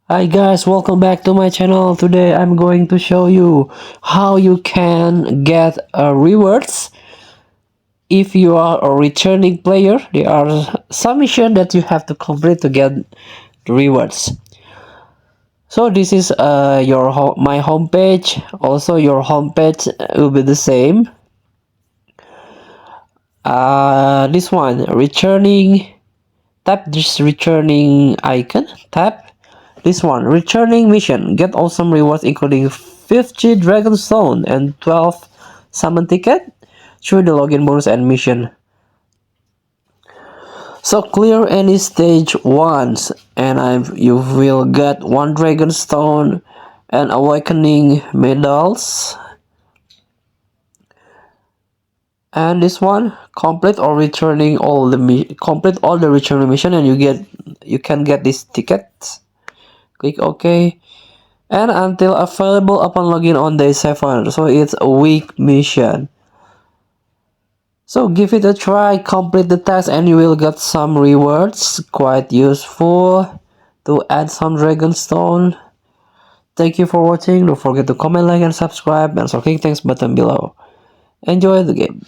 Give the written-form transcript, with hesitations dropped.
Hi guys, welcome back to my channel. Today I'm going to show you how you can get rewards if you are a returning player. There are some missions that you have to complete to get rewards. So this is my homepage. Also your homepage will be the same. This one, returning. Tap this returning icon. Tap this one, returning mission. Get awesome rewards including 50 dragon stone and 12 summon ticket. Show the login bonus and mission. So clear any stage once and you will get 1 dragon stone and awakening medals. And this one, complete all the returning mission and you can get this ticket. Click OK. And until available upon login on day 7. So it's a week mission. So give it a try, complete the task and you will get some rewards. Quite useful to add some dragonstone. Thank you for watching. Don't forget to comment, like and subscribe and so click thanks button below. Enjoy the game.